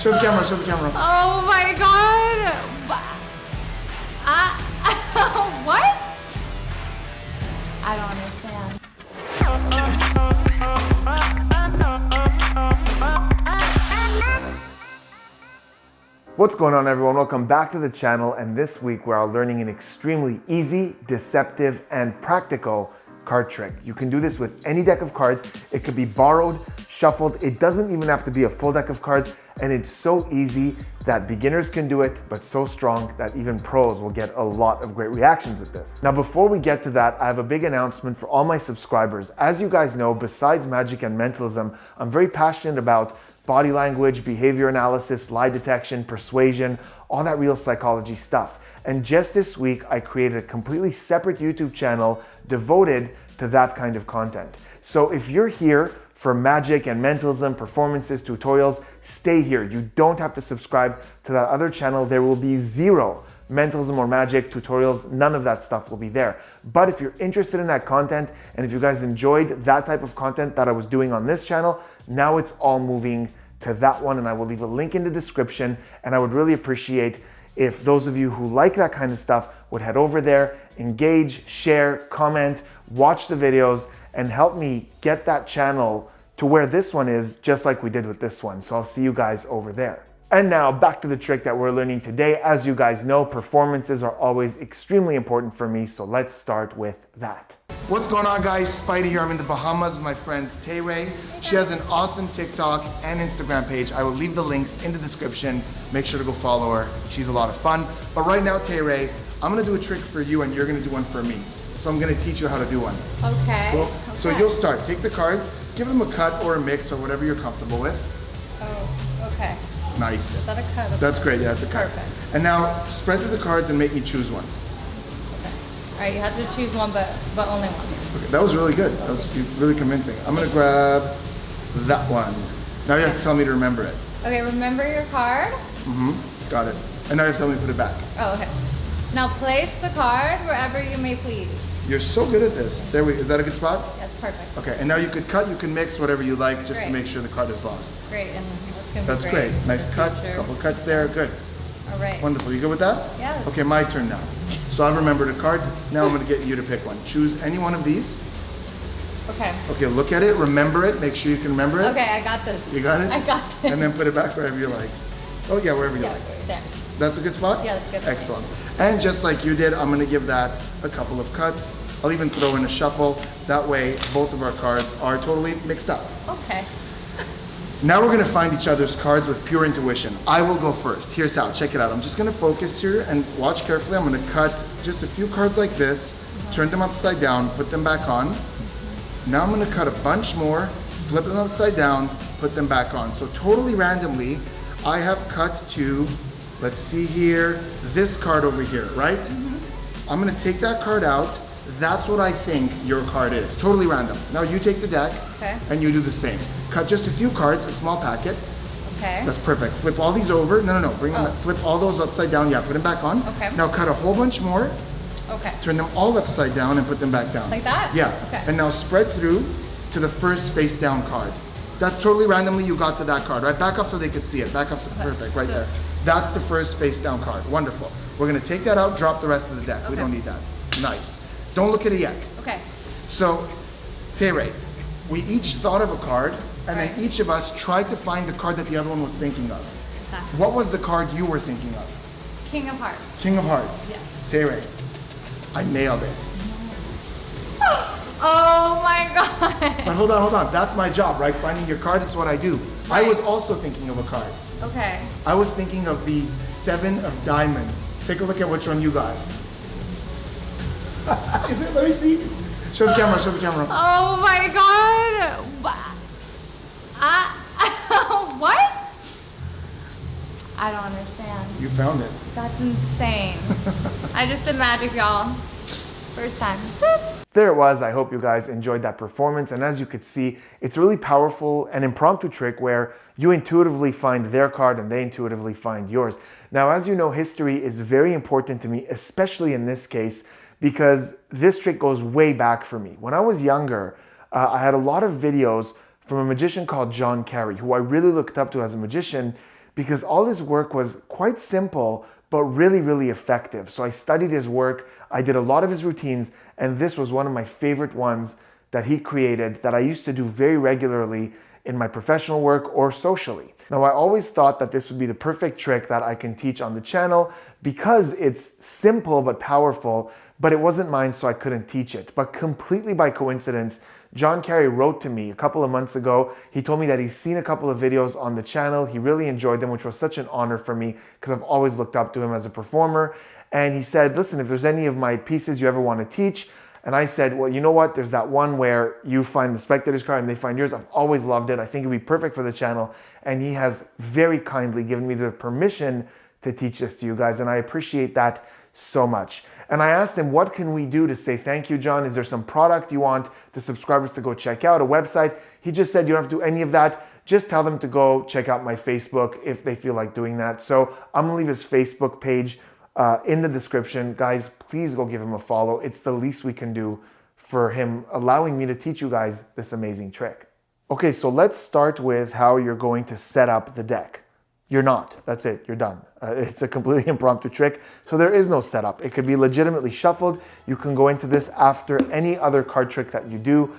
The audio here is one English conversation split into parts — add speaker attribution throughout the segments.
Speaker 1: Show the camera, show the camera.
Speaker 2: Oh my god! What? I don't understand.
Speaker 1: What's going on, everyone? Welcome back to the channel, and this week we are learning an extremely easy, deceptive, and practical card trick. You can do this with any deck of cards. It could be borrowed, shuffled. It doesn't even have to be a full deck of cards, and it's so easy that beginners can do it, but so strong that even pros will get a lot of great reactions with this. Now, before we get to that, I have a big announcement for all my subscribers. As you guys know, besides magic and mentalism, I'm very passionate about body language, behavior analysis, lie detection, persuasion, all that real psychology stuff. And just this week, I created a completely separate YouTube channel devoted to that kind of content. So if you're here for magic and mentalism, performances, tutorials, stay here. You don't have to subscribe to that other channel. There will be zero mentalism or magic tutorials. None of that stuff will be there. But if you're interested in that content, and if you guys enjoyed that type of content that I was doing on this channel, now it's all moving to that one, and I will leave a link in the description. And I would really appreciate if those of you who like that kind of stuff would head over there, engage, share, comment, watch the videos, and help me get that channel to where this one is, just like we did with this one. So I'll see you guys over there. And now back to the trick that we're learning today. As you guys know, performances are always extremely important for me, so let's start with that. What's going on, guys? Spidey here. I'm in the Bahamas with my friend TayRay. She has an awesome TikTok and Instagram page. I will leave the links in the description. Make sure to go follow her. She's a lot of fun. But right now, TayRay, I'm gonna do a trick for you and you're gonna do one for me. So I'm gonna teach you how to do one.
Speaker 2: Okay.
Speaker 1: Cool?
Speaker 2: Okay.
Speaker 1: So you'll start. Take the cards, give them a cut or a mix or whatever you're comfortable with.
Speaker 2: Oh, okay.
Speaker 1: Nice.
Speaker 2: Is that a cut?
Speaker 1: That's great, yeah, it's a cut.
Speaker 2: Perfect.
Speaker 1: And now spread through the cards and make me choose one.
Speaker 2: Okay. All right, you have to choose one, but only one.
Speaker 1: Okay, that was really good. That was really convincing. I'm gonna grab that one. Now you have to tell me to remember it.
Speaker 2: Okay, remember your card.
Speaker 1: Got it. And now you have to tell me to put it back.
Speaker 2: Oh, okay. Now place the card wherever you may please.
Speaker 1: You're so good at this. There we go. Is that a good spot?
Speaker 2: That's perfect.
Speaker 1: Okay, and now you could cut, you can mix whatever you like just to make sure the card is lost.
Speaker 2: Great, and that's gonna be
Speaker 1: That's great. Nice cut, couple cuts there, good.
Speaker 2: All right.
Speaker 1: Wonderful, you good with that?
Speaker 2: Yeah.
Speaker 1: Okay, my turn now. So I've remembered a card. Now I'm gonna get you to pick one. Choose any one of these.
Speaker 2: Okay.
Speaker 1: Okay, look at it, remember it, make sure you can remember it.
Speaker 2: Okay, I got this.
Speaker 1: You got it?
Speaker 2: I got this.
Speaker 1: And then put it back wherever you like. Oh yeah, wherever you like.
Speaker 2: There.
Speaker 1: That's a good spot?
Speaker 2: Yeah, that's good.
Speaker 1: Excellent. And just like you did, I'm gonna give that a couple of cuts. I'll even throw in a shuffle. That way, both of our cards are totally mixed up.
Speaker 2: Okay.
Speaker 1: Now we're gonna find each other's cards with pure intuition. I will go first. Here's how, check it out. I'm just gonna focus here and watch carefully. I'm gonna cut just a few cards like this, turn them upside down, put them back on. Now I'm gonna cut a bunch more, flip them upside down, put them back on. So totally randomly, I have cut to, let's see here, this card over here, right? I'm gonna take that card out. That's what I think your card is. Totally random. Now you take the deck and you do the same. Cut just a few cards, a small packet.
Speaker 2: Okay.
Speaker 1: That's perfect. Flip all these over. No. Bring them. Flip all those upside down. Yeah, put them back on.
Speaker 2: Okay.
Speaker 1: Now cut a whole bunch more.
Speaker 2: Okay.
Speaker 1: Turn them all upside down and put them back down.
Speaker 2: Like that?
Speaker 1: Yeah.
Speaker 2: Okay.
Speaker 1: And now spread through to the first face down card. That's totally randomly you got to that card, right? Back up so they could see it. Back up, so perfect, right there. That's the first face down card. Wonderful. We're gonna take that out, drop the rest of the deck. We don't need that. Nice. Don't look at it yet.
Speaker 2: Okay.
Speaker 1: So, TayRay, we each thought of a card, and then each of us tried to find the card that the other one was thinking of.
Speaker 2: Exactly.
Speaker 1: What was the card you were thinking of?
Speaker 2: King of Hearts.
Speaker 1: King of Hearts.
Speaker 2: Yes.
Speaker 1: TayRay, I nailed it.
Speaker 2: Oh my god.
Speaker 1: But hold on. That's my job, right? Finding your card, it's what I do. I was also thinking of a card.
Speaker 2: Okay.
Speaker 1: I was thinking of the 7 of Diamonds. Take a look at which one you got. Is it? Let me see. Show the camera, show the camera.
Speaker 2: Oh my god. What? I don't understand.
Speaker 1: You found it.
Speaker 2: That's insane. I just did magic, y'all. First time.
Speaker 1: There it was. I hope you guys enjoyed that performance. And as you could see, it's a really powerful and impromptu trick where you intuitively find their card and they intuitively find yours. Now, as you know, history is very important to me, especially in this case, because this trick goes way back for me. When I was younger, I had a lot of videos from a magician called John Carey, who I really looked up to as a magician because all his work was quite simple, but really, really effective. So I studied his work, I did a lot of his routines, and this was one of my favorite ones that he created that I used to do very regularly in my professional work or socially. Now, I always thought that this would be the perfect trick that I can teach on the channel because it's simple but powerful, but it wasn't mine, so I couldn't teach it. But completely by coincidence, John Carey wrote to me a couple of months ago. He told me that he's seen a couple of videos on the channel. He really enjoyed them, which was such an honor for me because I've always looked up to him as a performer. And he said, listen, if there's any of my pieces you ever want to teach. And I said, well, you know what? There's that one where you find the spectator's card and they find yours. I've always loved it. I think it'd be perfect for the channel. And he has very kindly given me the permission to teach this to you guys. And I appreciate that so much. And I asked him, what can we do to say thank you, John? Is there some product you want the subscribers to go check out, a website? He just said, you don't have to do any of that. Just tell them to go check out my Facebook if they feel like doing that. So I'm gonna leave his Facebook page in the description. Guys, please go give him a follow. It's the least we can do for him allowing me to teach you guys this amazing trick. Okay, so let's start with how you're going to set up the deck. You're not. That's it. You're done. It's a completely impromptu trick. So there is no setup. It could be legitimately shuffled. You can go into this after any other card trick that you do.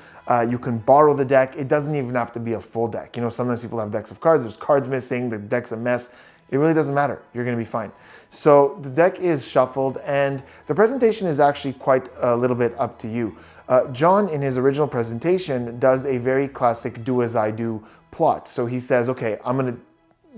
Speaker 1: You can borrow the deck. It doesn't even have to be a full deck. You know, sometimes people have decks of cards. There's cards missing. The deck's a mess. It really doesn't matter. You're going to be fine. So the deck is shuffled and the presentation is actually quite a little bit up to you. John, in his original presentation, does a very classic do as I do plot. So he says, okay, I'm going to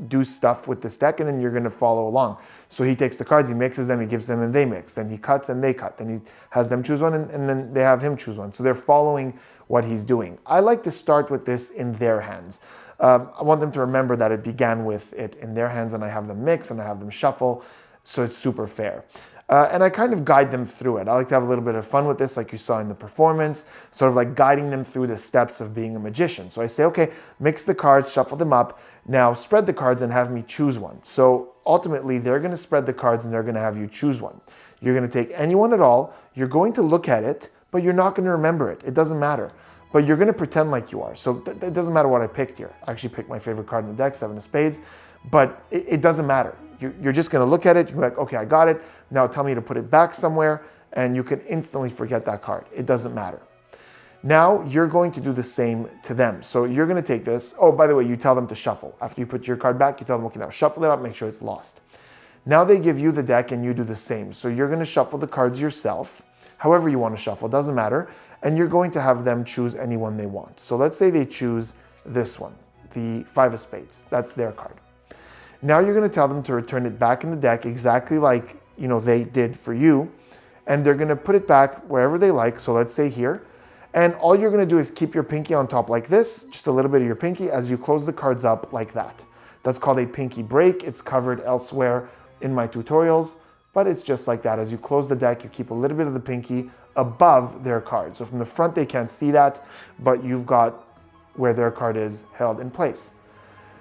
Speaker 1: do stuff with this deck and then you're going to follow along. So he takes the cards, he mixes them, he gives them and they mix. Then he cuts and they cut. Then he has them choose one and then they have him choose one. So they're following what he's doing. I like to start with this in their hands. I want them to remember that it began with it in their hands and I have them mix and I have them shuffle. So it's super fair. And I kind of guide them through it. I like to have a little bit of fun with this, like you saw in the performance, sort of like guiding them through the steps of being a magician. So I say, okay, mix the cards, shuffle them up. Now spread the cards and have me choose one. So ultimately, they're going to spread the cards and they're going to have you choose one. You're going to take any one at all. You're going to look at it, but you're not going to remember it. It doesn't matter. But you're going to pretend like you are. So it doesn't matter what I picked here. I actually picked my favorite card in the deck, 7 of spades. But it doesn't matter. You're just going to look at it. You're like, okay, I got it. Now tell me to put it back somewhere. And you can instantly forget that card. It doesn't matter. Now you're going to do the same to them. So you're going to take this. Oh, by the way, you tell them to shuffle. After you put your card back, you tell them, okay, now shuffle it up, make sure it's lost. Now they give you the deck and you do the same. So you're going to shuffle the cards yourself, however you want to shuffle, doesn't matter. And you're going to have them choose any one they want. So let's say they choose this one, the 5 of spades. That's their card. Now you're going to tell them to return it back in the deck exactly like, you know, they did for you. And they're going to put it back wherever they like. So let's say here. And all you're going to do is keep your pinky on top like this, just a little bit of your pinky as you close the cards up like that. That's called a pinky break. It's covered elsewhere in my tutorials, but it's just like that. As you close the deck, you keep a little bit of the pinky above their card. So from the front, they can't see that, but you've got where their card is held in place.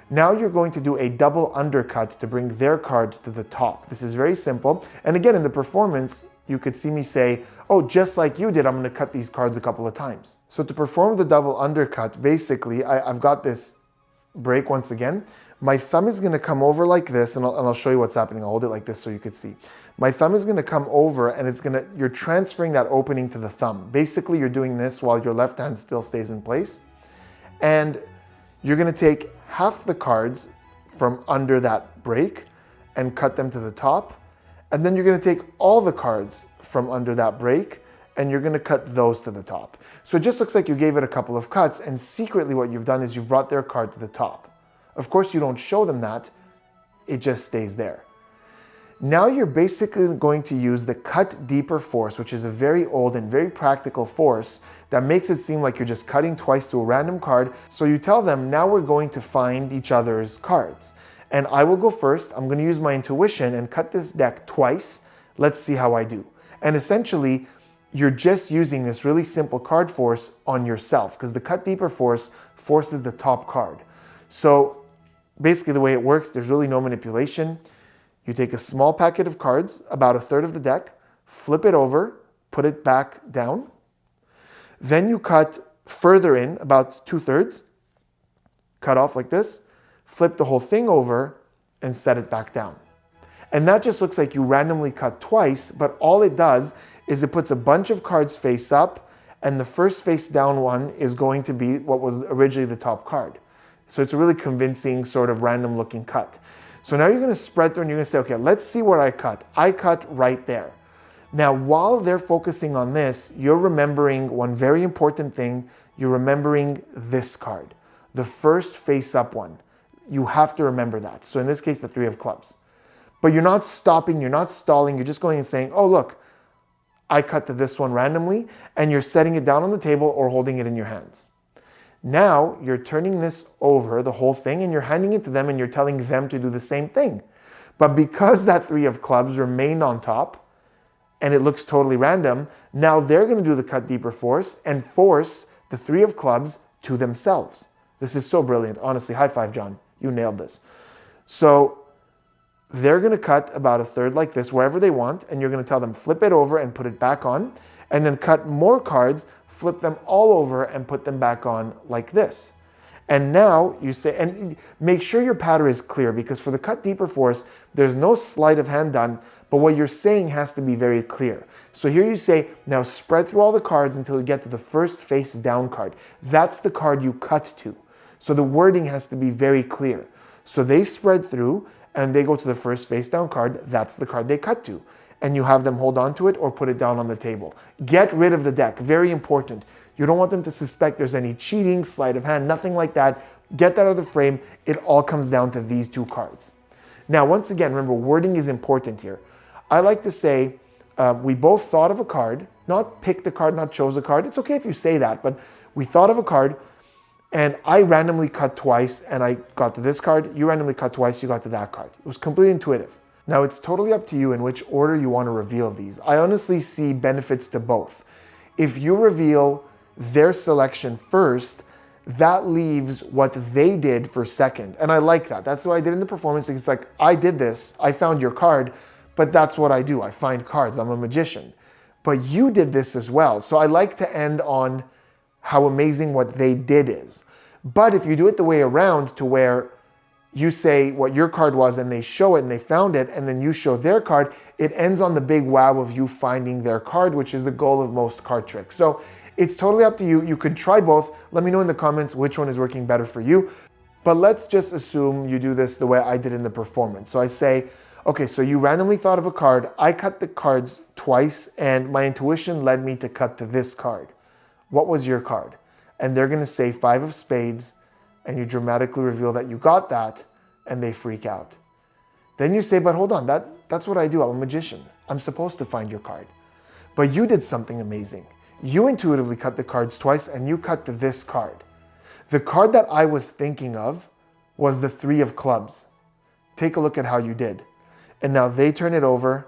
Speaker 1: Now you're going to do a double undercut to bring their card to the top. This is very simple. And again, in the performance, you could see me say, oh, just like you did, I'm going to cut these cards a couple of times. So to perform the double undercut, basically, I've got this break once again. My thumb is going to come over like this, and I'll show you what's happening. I'll hold it like this so you could see. My thumb is going to come over, and you're transferring that opening to the thumb. Basically, you're doing this while your left hand still stays in place. And you're going to take half the cards from under that break and cut them to the top. And then you're going to take all the cards from under that break and you're going to cut those to the top. So it just looks like you gave it a couple of cuts, and secretly what you've done is you've brought their card to the top. Of course, you don't show them that. It just stays there. Now you're basically going to use the cut deeper force, which is a very old and very practical force that makes it seem like you're just cutting twice to a random card. So you tell them, now we're going to find each other's cards. And I will go first. I'm going to use my intuition and cut this deck twice. Let's see how I do. And essentially, you're just using this really simple card force on yourself because the cut deeper force forces the top card. So basically the way it works, there's really no manipulation. You take a small packet of cards, about a third of the deck, flip it over, put it back down. Then you cut further in, about 2/3, cut off like this, flip the whole thing over, and set it back down. And that just looks like you randomly cut twice, but all it does is it puts a bunch of cards face up, and the first face down one is going to be what was originally the top card. So it's a really convincing sort of random looking cut. So now you're going to spread through and you're going to say, okay, let's see where I cut. I cut right there. Now, while they're focusing on this, you're remembering one very important thing. You're remembering this card, the first face up one. You have to remember that. So in this case, the 3 of clubs. But you're not stopping, you're not stalling, you're just going and saying, oh, look, I cut to this one randomly, and you're setting it down on the table or holding it in your hands. Now you're turning this over, the whole thing, and you're handing it to them and you're telling them to do the same thing. But because that 3 of clubs remained on top and it looks totally random, now they're going to do the cut deeper force and force the 3 of clubs to themselves. This is so brilliant. Honestly, high five, John. You nailed this. So they're going to cut about a third like this wherever they want, and you're going to tell them flip it over and put it back on, and then cut more cards, flip them all over and put them back on like this. And now you say, and make sure your pattern is clear, because for the cut deeper force, there's no sleight of hand done, but what you're saying has to be very clear. So here you say, now spread through all the cards until you get to the first face down card. That's the card you cut to. So the wording has to be very clear. So they spread through and they go to the first face down card. That's the card they cut to. And you have them hold on to it or put it down on the table. Get rid of the deck. Very important. You don't want them to suspect there's any cheating, sleight of hand, nothing like that. Get that out of the frame. It all comes down to these 2 cards. Now, once again, remember, wording is important here. I like to say, we both thought of a card, not picked a card, not chose a card. It's okay if you say that, but we thought of a card, and I randomly cut twice, and I got to this card. You randomly cut twice, you got to that card. It was completely intuitive. Now, it's totally up to you in which order you want to reveal these. I honestly see benefits to both. If you reveal their selection first, that leaves what they did for second. And I like that. That's what I did in the performance. It's like, I did this, I found your card, but that's what I do. I find cards, I'm a magician. But you did this as well. So I like to end on how amazing what they did is. But if you do it the way around, to where you say what your card was and they show it and they found it, and then you show their card, it ends on the big wow of you finding their card, which is the goal of most card tricks. So it's totally up to you. You could try both. Let me know in the comments which one is working better for you. But let's just assume you do this the way I did in the performance. So I say, okay, so you randomly thought of a card. I cut the cards twice, and my intuition led me to cut to this card. What was your card? And they're going to say 5 of spades, and you dramatically reveal that you got that, and they freak out. Then you say, but hold on, that's what I do. I'm a magician. I'm supposed to find your card. But you did something amazing. You intuitively cut the cards twice, and you cut to this card. The card that I was thinking of was the 3 of clubs. Take a look at how you did. And now they turn it over,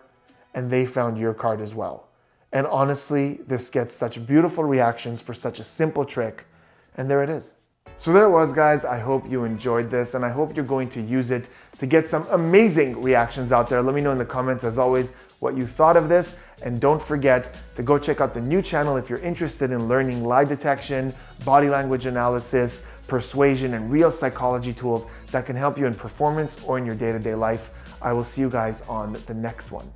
Speaker 1: and they found your card as well. And honestly, this gets such beautiful reactions for such a simple trick. And there it is. So there it was, guys. I hope you enjoyed this, and I hope you're going to use it to get some amazing reactions out there. Let me know in the comments, as always, what you thought of this. And don't forget to go check out the new channel if you're interested in learning lie detection, body language analysis, persuasion, and real psychology tools that can help you in performance or in your day-to-day life. I will see you guys on the next one.